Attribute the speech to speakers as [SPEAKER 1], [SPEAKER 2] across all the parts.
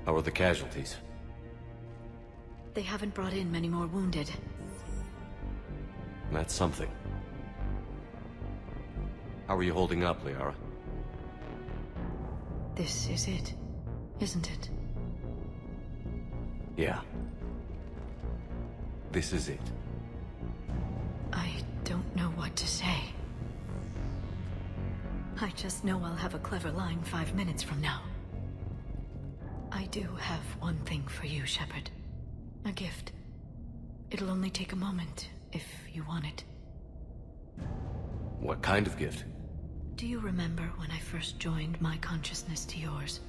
[SPEAKER 1] How are the casualties?
[SPEAKER 2] They haven't brought in many more wounded.
[SPEAKER 1] That's something. How are you holding up, Liara?
[SPEAKER 2] This is it, isn't it?
[SPEAKER 1] Yeah. This is it.
[SPEAKER 2] I don't know what to say. I just know I'll have a clever line 5 minutes from now. I do have one thing for you, Shepard. A gift. It'll only take a moment, if you want it.
[SPEAKER 1] What kind of gift?
[SPEAKER 2] Do you remember when I first joined my consciousness to yours?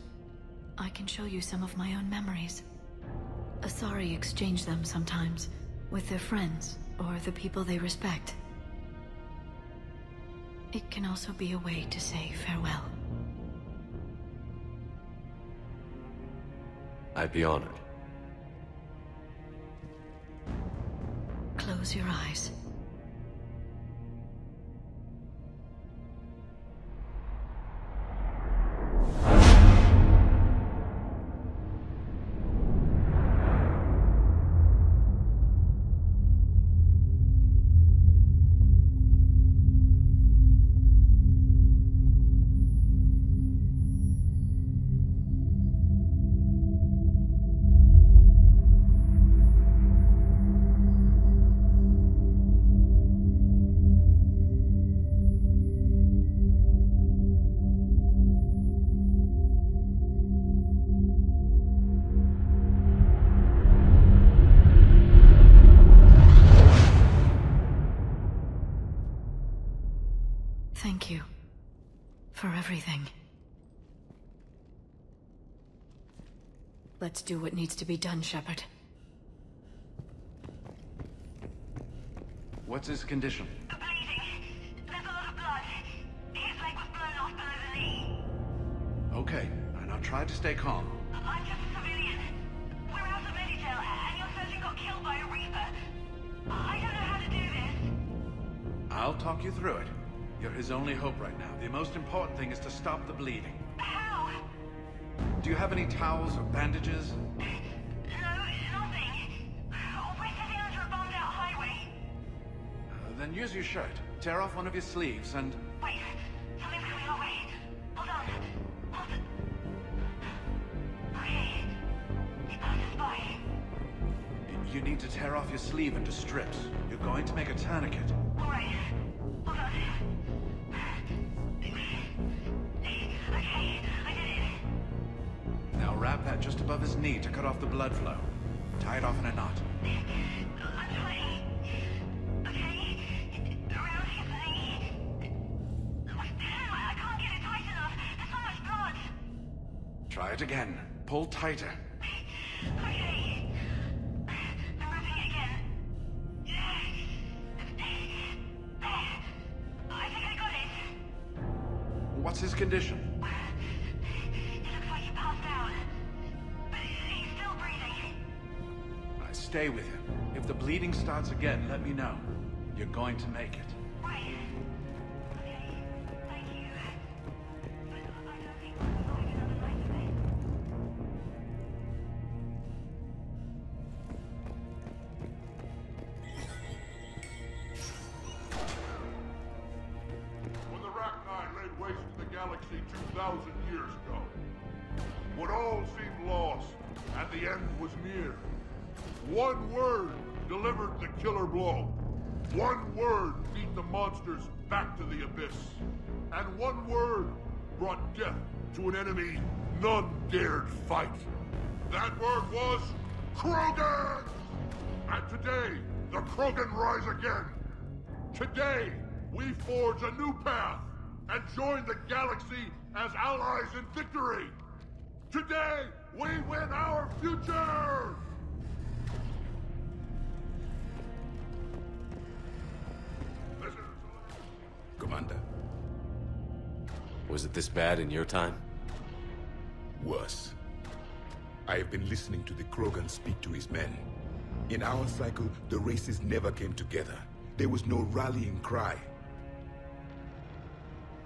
[SPEAKER 2] I can show you some of my own memories. Asari exchange them sometimes, with their friends, or the people they respect. It can also be a way to say farewell.
[SPEAKER 1] I'd be honored.
[SPEAKER 2] Close your eyes. Thank you for everything. Let's do what needs to be done, Shepard.
[SPEAKER 3] What's his condition?
[SPEAKER 4] Bleeding. There's a lot of blood. His leg was blown off below the knee.
[SPEAKER 3] Okay, and I'll try to stay calm.
[SPEAKER 4] I'm just a civilian. We're out of Meditail, and your surgeon got killed by a Reaper. I don't know how to do this.
[SPEAKER 3] I'll talk you through it. You're his only hope right now. The most important thing is to stop the bleeding.
[SPEAKER 4] How?
[SPEAKER 3] Do you have any towels or bandages?
[SPEAKER 4] No, nothing. We're sitting under a bombed-out highway.
[SPEAKER 3] Then use your shirt. Tear off one of your sleeves and...
[SPEAKER 4] Wait, something's coming our way. Hold on. Hold it. Okay. It passes by.
[SPEAKER 3] You need to tear off your sleeve into strips. You're going to make a tourniquet.
[SPEAKER 4] All right. Hold on. Okay, I did it.
[SPEAKER 3] Now wrap that just above his knee to cut off the blood flow. Tie it off in a knot.
[SPEAKER 4] I'm trying. Okay, around his knee. I can't get it tight enough. There's so much blood.
[SPEAKER 3] Try it again. Pull tighter.
[SPEAKER 4] Okay. I'm wrapping it again. I think I got it.
[SPEAKER 3] What's his condition?
[SPEAKER 4] It looks like he passed out. But he's still breathing.
[SPEAKER 3] Stay with him. If the bleeding starts again, let me know. You're going to make it.
[SPEAKER 4] Right. Okay. Thank you. But I don't think we'll survive another night of it.
[SPEAKER 5] When the Rachni laid waste to the galaxy 2,000 years ago, when all seemed lost and the end was near, one word delivered the killer blow. One word beat the monsters back to the abyss. And one word brought death to an enemy none dared fight. That word was Krogan! And today, the Krogan rise again. Today, we forge a new path and join the galaxy as allies in victory. Today, we win our future!
[SPEAKER 6] Commander.
[SPEAKER 1] Was it this bad in your time?
[SPEAKER 6] Worse. I have been listening to the Krogan speak to his men. In our cycle, the races never came together. There was no rallying cry.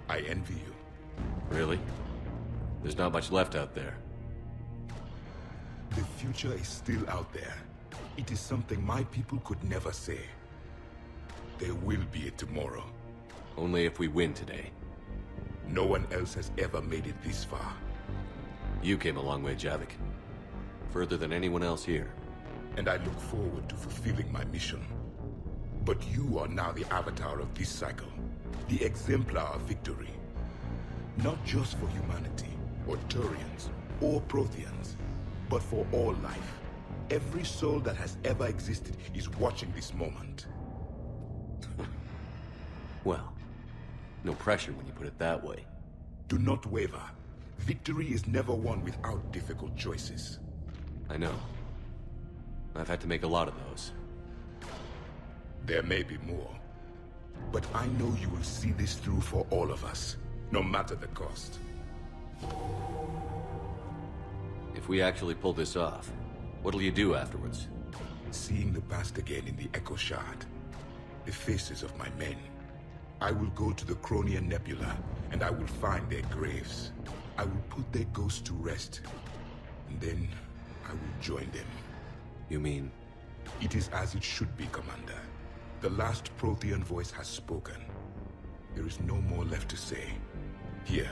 [SPEAKER 6] I envy you.
[SPEAKER 1] Really? There's not much left out there.
[SPEAKER 6] future is still out there. It is something my people could never say. There will be a tomorrow.
[SPEAKER 1] Only if we win today.
[SPEAKER 6] No one else has ever made it this far.
[SPEAKER 1] You came a long way, Javik. Further than anyone else here.
[SPEAKER 6] And I look forward to fulfilling my mission. But you are now the avatar of this cycle. The exemplar of victory. Not just for humanity, or Turians, or Protheans, but for all life. Every soul that has ever existed is watching this moment.
[SPEAKER 1] Well, no pressure when you put it that way.
[SPEAKER 6] Do not waver. Victory is never won without difficult choices.
[SPEAKER 1] I know. I've had to make a lot of those.
[SPEAKER 6] There may be more. But I know you will see this through for all of us, no matter the cost.
[SPEAKER 1] If we actually pull this off, what'll you do afterwards?
[SPEAKER 6] Seeing the past again in the Echo Shard, the faces of my men. I will go to the Cronian Nebula, and I will find their graves. I will put their ghosts to rest, and then I will join them.
[SPEAKER 1] You mean?
[SPEAKER 6] It is as it should be, Commander. The last Prothean voice has spoken. There is no more left to say. Here,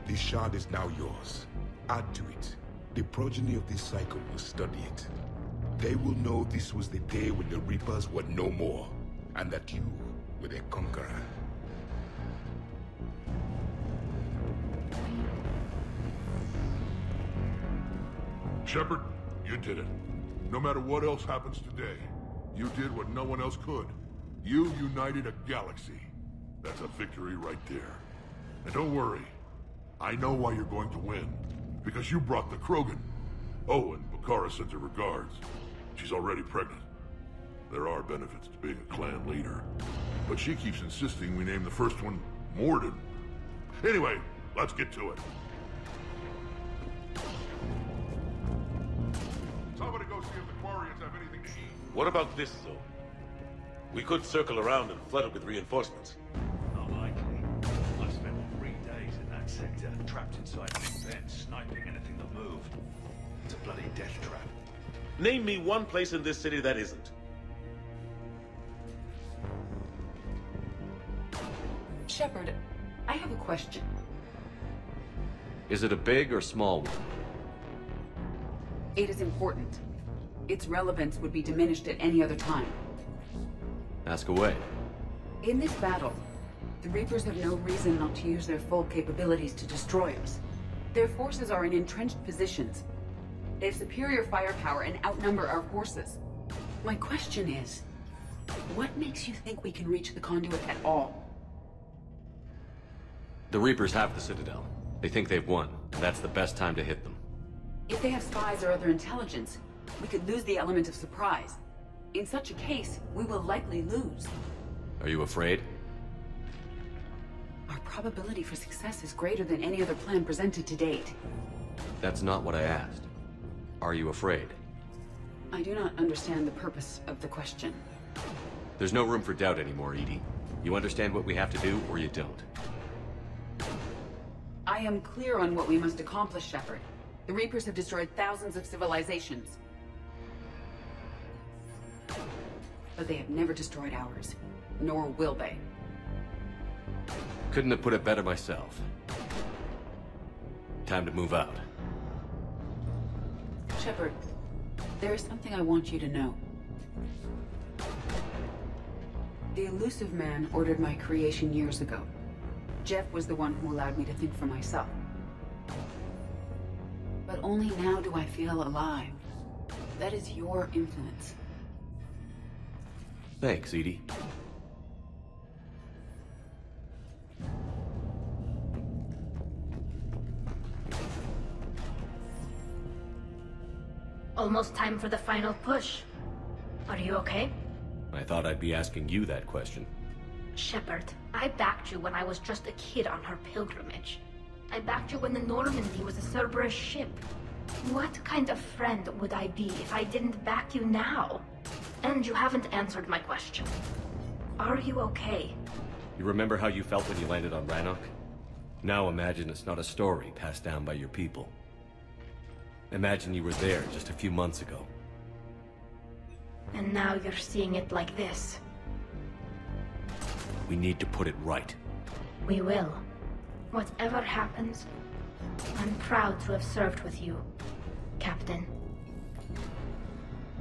[SPEAKER 6] this shard is now yours. Add to it. The progeny of this cycle will study it. They will know this was the day when the Reapers were no more, and that you were their conqueror.
[SPEAKER 5] Shepard, you did it. No matter what else happens today, you did what no one else could. You united a galaxy. That's a victory right there. And don't worry, I know why you're going to win. Because you brought the Krogan. Oh, and Bakara sends her regards. She's already pregnant. There are benefits to being a clan leader. But she keeps insisting we name the first one Morden. Anyway, let's get to it. Somebody go see if the Quarians have anything to eat.
[SPEAKER 7] What about this, though? We could circle around and flood it with reinforcements.
[SPEAKER 8] Unlikely. I spent 3 days in that sector, trapped inside big vents, sniping anything that moved. It's a bloody death trap.
[SPEAKER 7] Name me one place in this city that isn't.
[SPEAKER 9] Shepard, I have a question.
[SPEAKER 1] Is it a big or small one?
[SPEAKER 9] It is important. Its relevance would be diminished at any other time.
[SPEAKER 1] Ask away.
[SPEAKER 9] In this battle, the Reapers have no reason not to use their full capabilities to destroy us. Their forces are in entrenched positions. They have superior firepower and outnumber our forces. My question is, what makes you think we can reach the conduit at all?
[SPEAKER 1] The Reapers have the Citadel. They think they've won, and that's the best time to hit them.
[SPEAKER 9] If they have spies or other intelligence, we could lose the element of surprise. In such a case, we will likely lose.
[SPEAKER 1] Are you afraid?
[SPEAKER 9] Our probability for success is greater than any other plan presented to date.
[SPEAKER 1] That's not what I asked. Are you afraid?
[SPEAKER 9] I do not understand the purpose of the question.
[SPEAKER 1] There's no room for doubt anymore, Edie. You understand what we have to do, or you don't.
[SPEAKER 9] I am clear on what we must accomplish, Shepard. The Reapers have destroyed thousands of civilizations. But they have never destroyed ours. Nor will they.
[SPEAKER 1] Couldn't have put it better myself. Time to move out.
[SPEAKER 9] Shepard, there is something I want you to know. The Elusive Man ordered my creation years ago. Jeff was the one who allowed me to think for myself. But only now do I feel alive. That is your influence.
[SPEAKER 1] Thanks, Edie.
[SPEAKER 10] Almost time for the final push. Are you okay?
[SPEAKER 1] I thought I'd be asking you that question.
[SPEAKER 10] Shepard, I backed you when I was just a kid on her pilgrimage. I backed you when the Normandy was a Cerberus ship. What kind of friend would I be if I didn't back you now? And you haven't answered my question. Are you okay?
[SPEAKER 1] You remember how you felt when you landed on Rannoch? Now imagine it's not a story passed down by your people. Imagine you were there just a few months ago.
[SPEAKER 10] And now you're seeing it like this.
[SPEAKER 1] We need to put it right.
[SPEAKER 10] We will. Whatever happens, I'm proud to have served with you, Captain.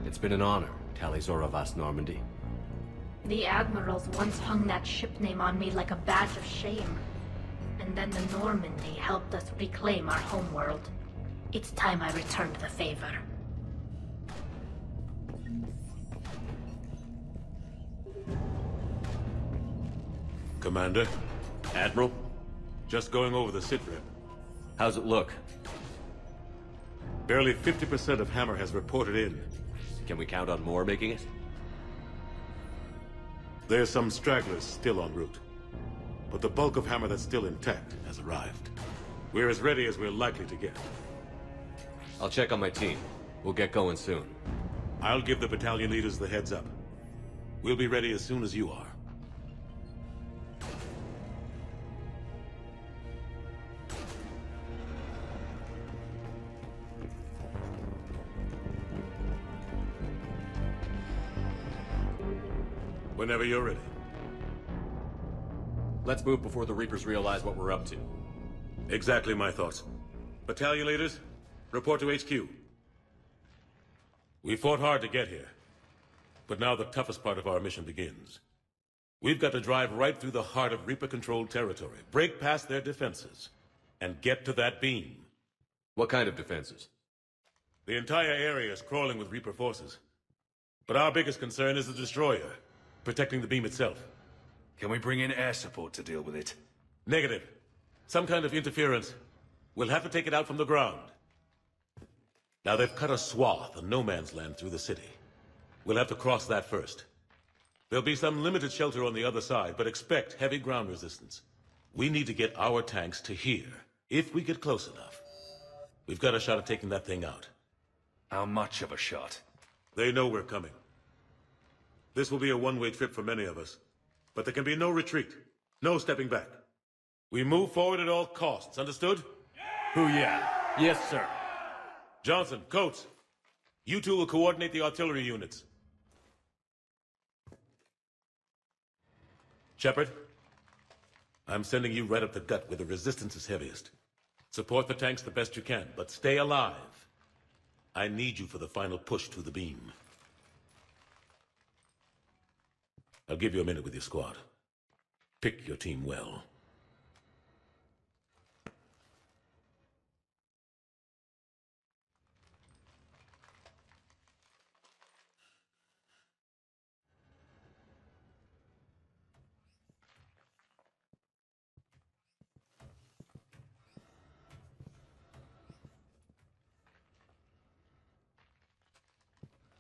[SPEAKER 1] It's been an honor, Talizora Vas Normandy.
[SPEAKER 10] The Admirals once hung that ship name on me like a badge of shame. And then the Normandy helped us reclaim our homeworld. It's time I returned the favor.
[SPEAKER 7] Commander?
[SPEAKER 1] Admiral?
[SPEAKER 7] Just going over the sitrep.
[SPEAKER 1] How's it look?
[SPEAKER 7] Barely 50% of Hammer has reported in.
[SPEAKER 1] Can we count on more making it?
[SPEAKER 7] There's some stragglers still en route. But the bulk of Hammer that's still intact has arrived. We're as ready as we're likely to get.
[SPEAKER 1] I'll check on my team. We'll get going soon.
[SPEAKER 7] I'll give the battalion leaders the heads up. We'll be ready as soon as you are. Whenever you're ready.
[SPEAKER 1] Let's move before the Reapers realize what we're up to.
[SPEAKER 7] Exactly my thoughts. Battalion leaders, report to HQ. We fought hard to get here. But now the toughest part of our mission begins. We've got to drive right through the heart of Reaper-controlled territory, break past their defenses, and get to that beam.
[SPEAKER 1] What kind of defenses?
[SPEAKER 7] The entire area is crawling with Reaper forces. But our biggest concern is the destroyer, protecting the beam itself.
[SPEAKER 8] Can we bring in air support to deal with it?
[SPEAKER 7] Negative. Some kind of interference. We'll have to take it out from the ground. Now they've cut a swath of no man's land through the city. We'll have to cross that first. There'll be some limited shelter on the other side, but expect heavy ground resistance. We need to get our tanks to here, if we get close enough. We've got a shot at taking that thing out.
[SPEAKER 8] How much of a shot?
[SPEAKER 7] They know we're coming. This will be a one-way trip for many of us. But there can be no retreat. No stepping back. We move forward at all costs, understood?
[SPEAKER 1] Who, yeah. Yes, sir.
[SPEAKER 7] Johnson, Coates, you two will coordinate the artillery units. Shepard, I'm sending you right up the gut where the resistance is heaviest. Support the tanks the best you can, but stay alive. I need you for the final push to the beam. I'll give you a minute with your squad. Pick your team well.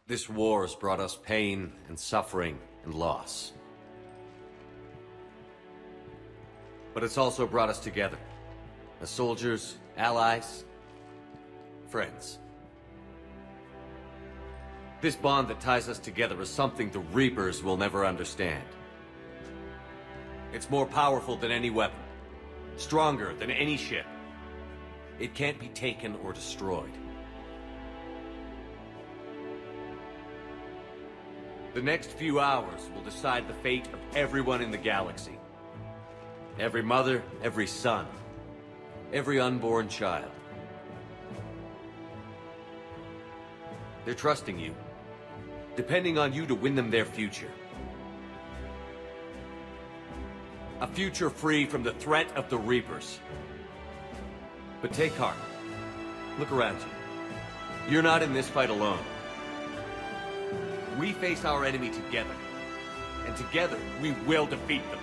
[SPEAKER 1] This war has brought us pain and suffering and loss. But it's also brought us together. As soldiers, allies, friends. This bond that ties us together is something the Reapers will never understand. It's more powerful than any weapon. Stronger than any ship. It can't be taken or destroyed. The next few hours will decide the fate of everyone in the galaxy. Every mother, every son, every unborn child. They're trusting you, depending on you to win them their future. A future free from the threat of the Reapers. But take heart. Look around you. You're not in this fight alone. We face our enemy together, and together we will defeat them.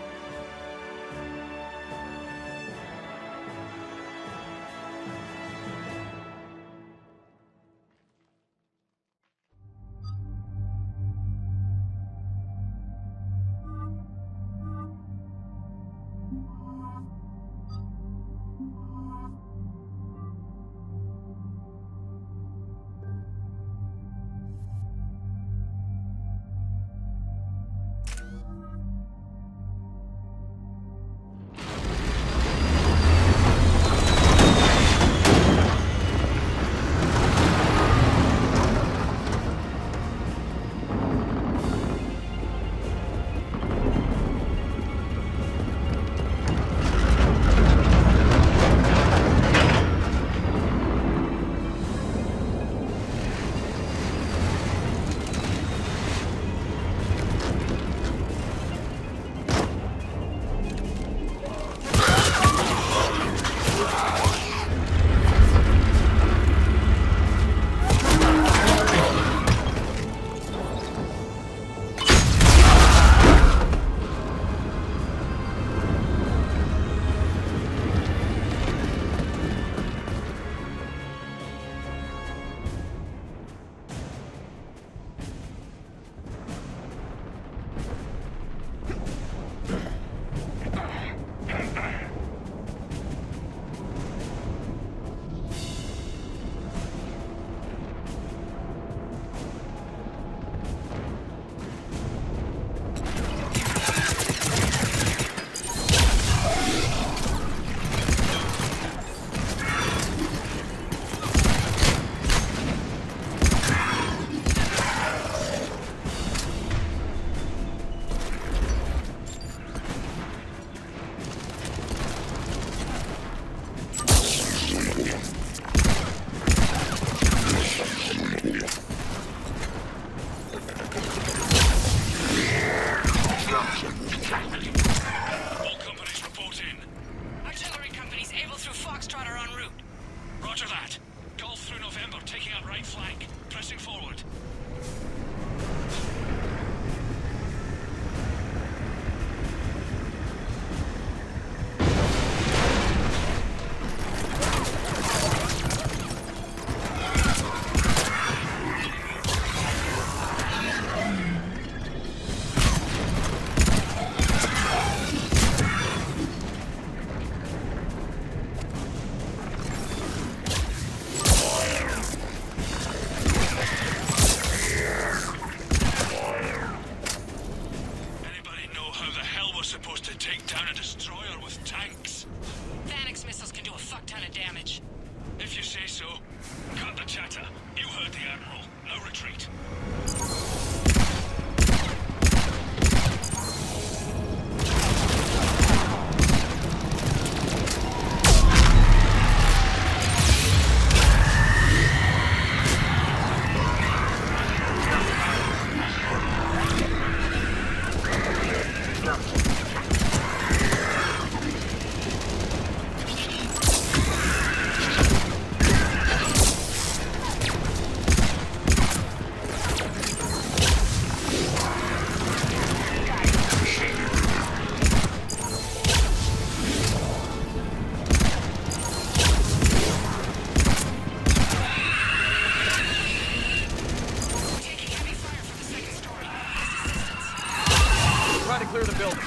[SPEAKER 1] clear the building.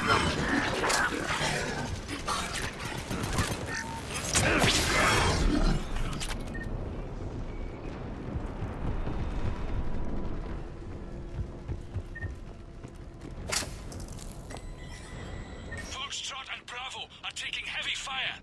[SPEAKER 11] Foxtrot and Bravo are taking heavy fire.